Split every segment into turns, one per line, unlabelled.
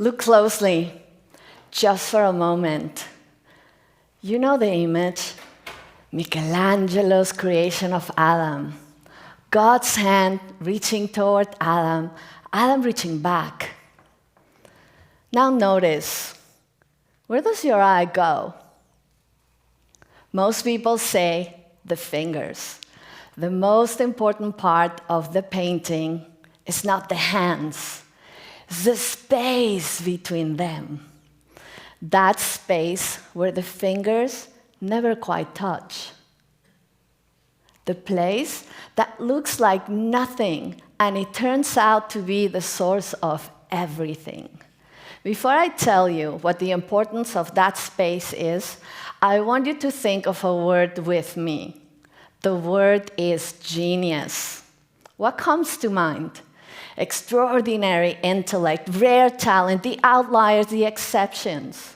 Look closely, just for a moment. You know the image? Michelangelo's creation of Adam. God's hand reaching toward Adam, Adam reaching back. Now notice, where does your eye go? Most people say the fingers. The most important part of the painting is not the hands, it's the space between them. That space where the fingers never quite touch. The place that looks like nothing, and it turns out to be the source of everything. Before I tell you what the importance of that space is, I want you to think of a word with me. The word is genius. What comes to mind? Extraordinary intellect, rare talent, the outliers, the exceptions.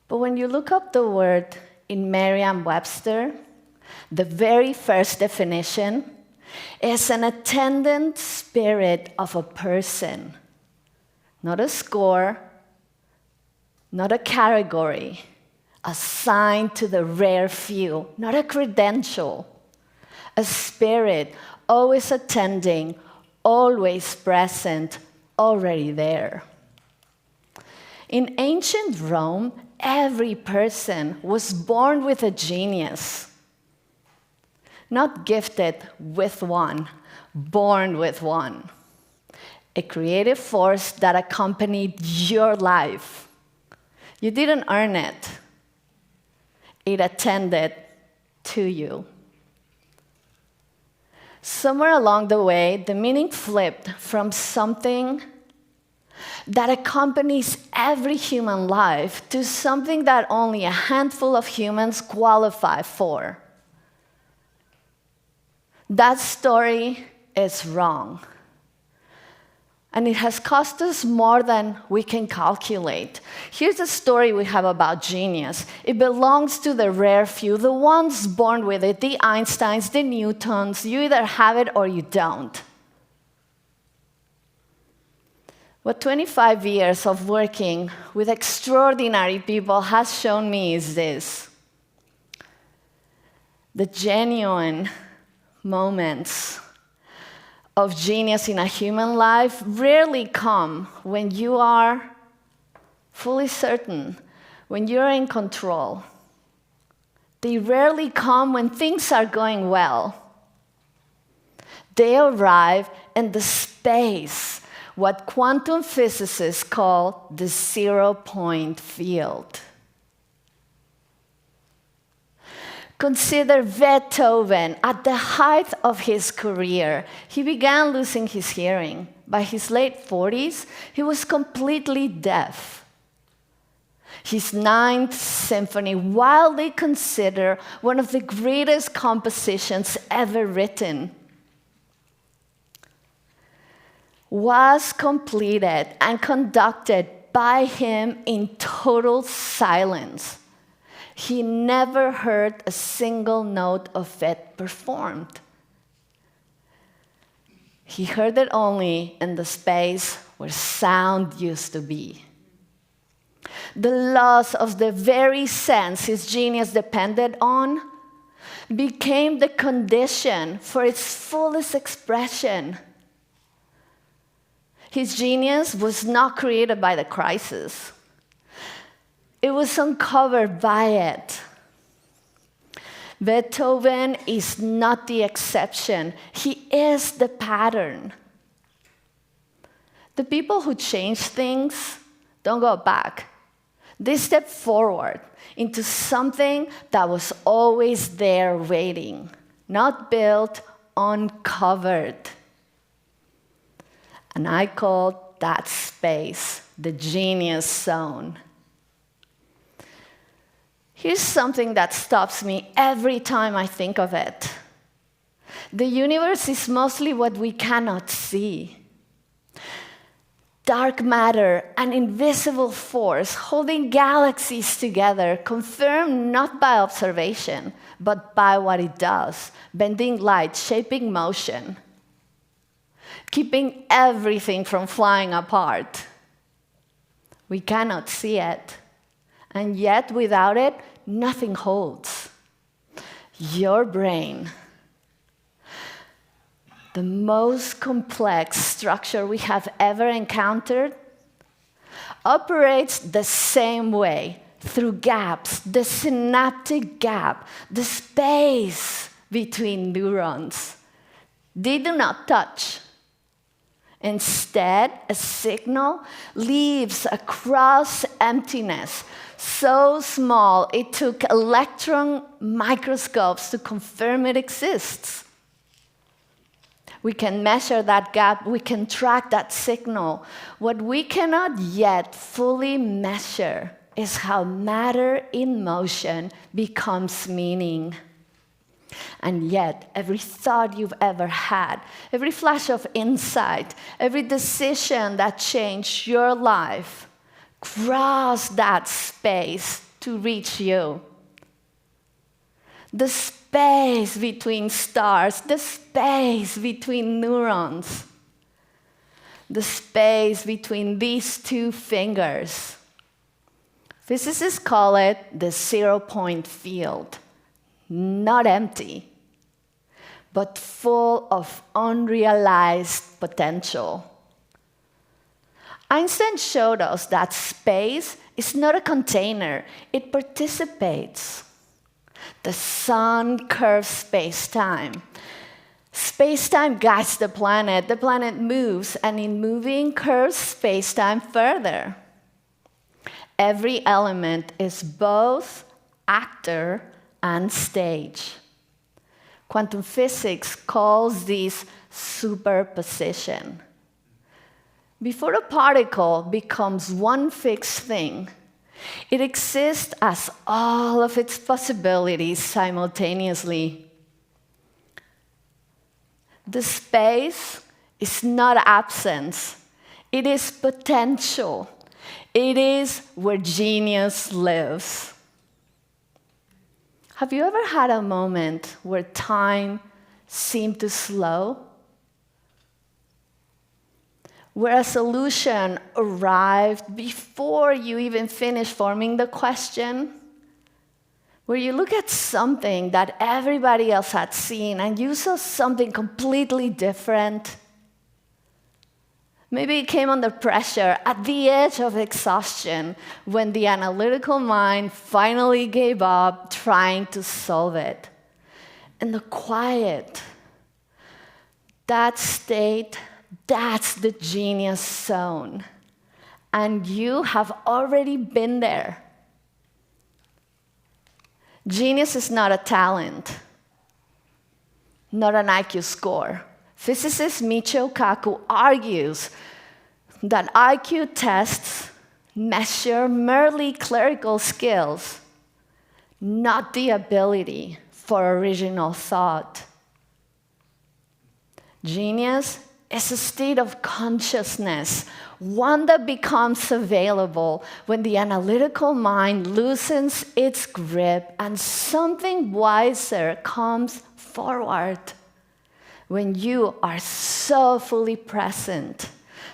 But when you look up the word in Merriam-Webster, the very first definition is an attendant spirit of a person, not a score, not a category, assigned to the rare few, not a credential, a spirit always attending, always present, already there. In ancient Rome, every person was born with a genius. Not gifted with one, born with one. A creative force that accompanied your life. You didn't earn it. It attended to you. Somewhere along the way, the meaning flipped from something that accompanies every human life to something that only a handful of humans qualify for. That story is wrong. And it has cost us more than we can calculate. Here's a story we have about genius. It belongs to the rare few, the ones born with it, the Einsteins, the Newtons. You either have it or you don't. What 25 years of working with extraordinary people has shown me is this. The genuine moments of genius in a human life rarely come when you are fully certain, when you're in control. They rarely come when things are going well. They arrive in the space, what quantum physicists call the zero-point field. Consider Beethoven. At the height of his career, he began losing his hearing. By his late 40s, he was completely deaf. His Ninth Symphony, widely considered one of the greatest compositions ever written, was completed and conducted by him in total silence. He never heard a single note of it performed. He heard it only in the space where sound used to be. The loss of the very sense his genius depended on became the condition for its fullest expression. His genius was not created by the crisis. It was uncovered by it. Beethoven is not the exception. He is the pattern. The people who change things don't go back. They step forward into something that was always there waiting, not built, uncovered. And I call that space the genius zone. Here's something that stops me every time I think of it. The universe is mostly what we cannot see. Dark matter, an invisible force holding galaxies together, confirmed not by observation, but by what it does, bending light, shaping motion, keeping everything from flying apart. We cannot see it. And yet, without it, nothing holds. Your brain, the most complex structure we have ever encountered, operates the same way, through gaps, the synaptic gap, the space between neurons. They do not touch. Instead, a signal leaves across emptiness, so small it took electron microscopes to confirm it exists. We can measure that gap, we can track that signal. What we cannot yet fully measure is how matter in motion becomes meaning. And yet, every thought you've ever had, every flash of insight, every decision that changed your life, crossed that space to reach you. The space between stars, the space between neurons, the space between these two fingers. Physicists call it the zero-point field. Not empty, but full of unrealized potential. Einstein showed us that space is not a container, it participates. The sun curves space-time. Space-time guides the planet moves, and in moving curves space-time further. Every element is both actor and stage. Quantum physics calls this superposition. Before a particle becomes one fixed thing, it exists as all of its possibilities simultaneously. The space is not absence, it is potential. It is where genius lives. Have you ever had a moment where time seemed to slow? Where a solution arrived before you even finished forming the question? Where you look at something that everybody else had seen and you saw something completely different? Maybe it came under pressure at the edge of exhaustion when the analytical mind finally gave up trying to solve it. In the quiet, that state, that's the genius zone. And you have already been there. Genius is not a talent, not an IQ score. Physicist Michio Kaku argues that IQ tests measure merely clerical skills, not the ability for original thought. Genius is a state of consciousness, one that becomes available when the analytical mind loosens its grip and something wiser comes forward. When you are so fully present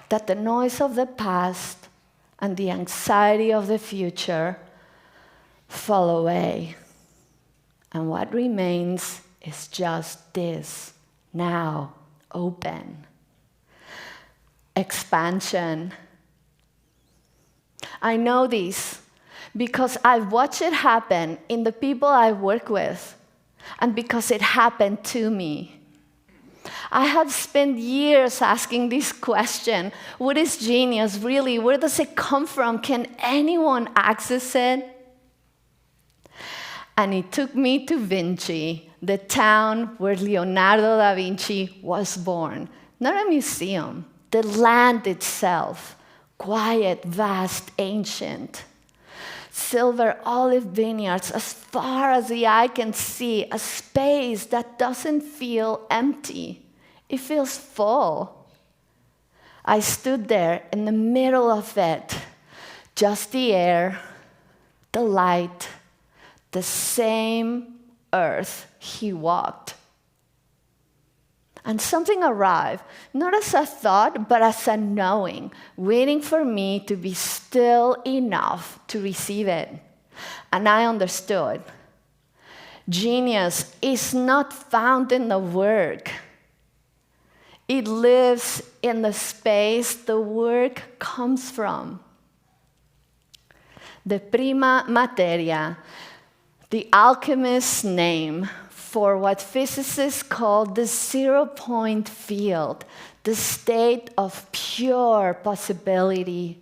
that the noise of the past and the anxiety of the future fall away. And what remains is just this, now, open. Expansion. I know this because I've watched it happen in the people I work with, and because it happened to me. I have spent years asking this question, what is genius really? Where does it come from? Can anyone access it? And it took me to Vinci, the town where Leonardo da Vinci was born. Not a museum, the land itself, quiet, vast, ancient. Silver olive vineyards as far as the eye can see, a space that doesn't feel empty. It feels full. I stood there in the middle of it, just the air, the light, the same earth he walked. And something arrived, not as a thought, but as a knowing, waiting for me to be still enough to receive it. And I understood. Genius is not found in the work. It lives in the space the work comes from. The prima materia, the alchemist's name for what physicists call the zero-point field, the state of pure possibility.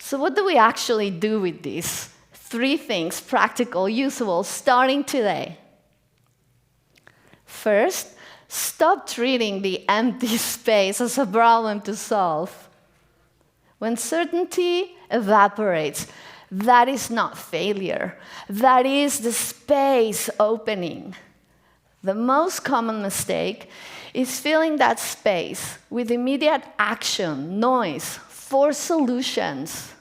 So what do we actually do with these? 3 things, practical, usable, starting today. First, stop treating the empty space as a problem to solve. When certainty evaporates, that is not failure. That is the space opening. The most common mistake is filling that space with immediate action, noise, forced solutions.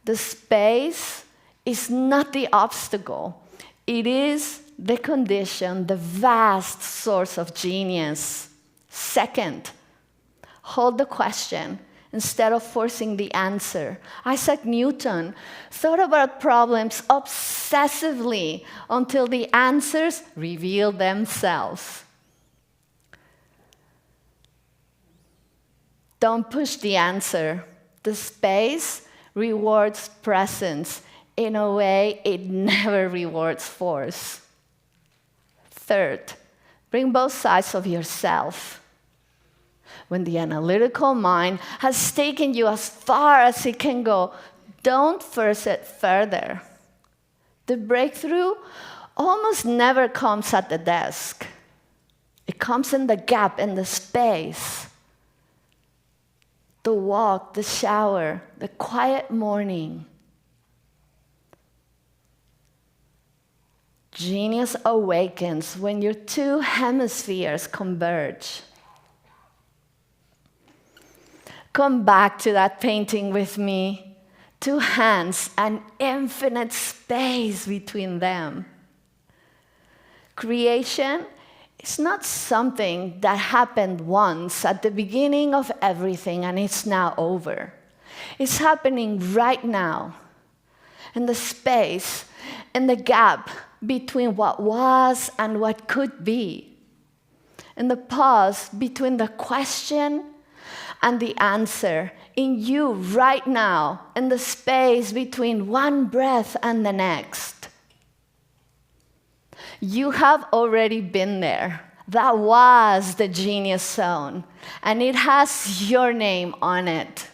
The space is not the obstacle. It is the condition, the vast source of genius. Second, hold the question instead of forcing the answer. Isaac Newton thought about problems obsessively until the answers revealed themselves. Don't push the answer. The space rewards presence in a way it never rewards force. Third, bring both sides of yourself. When the analytical mind has taken you as far as it can go, don't force it further. The breakthrough almost never comes at the desk. It comes in the gap, in the space. The walk, the shower, the quiet morning. Genius awakens when your 2 hemispheres converge. Come back to that painting with me. 2 hands, an infinite space between them. Creation is not something that happened once at the beginning of everything and it's now over. It's happening right now. In the space, in the gap between what was and what could be. In the pause between the question and the answer, in you right now, in the space between one breath and the next. You have already been there. That was the genius zone, and it has your name on it.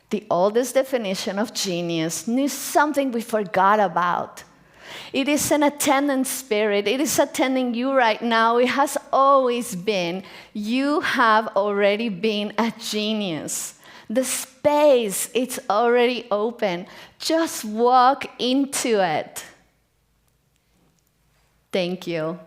The oldest definition of genius knew something we forgot about. It is an attendant spirit. It is attending you right now. It has always been. You have already been a genius. The space, it's already open. Just walk into it. Thank you.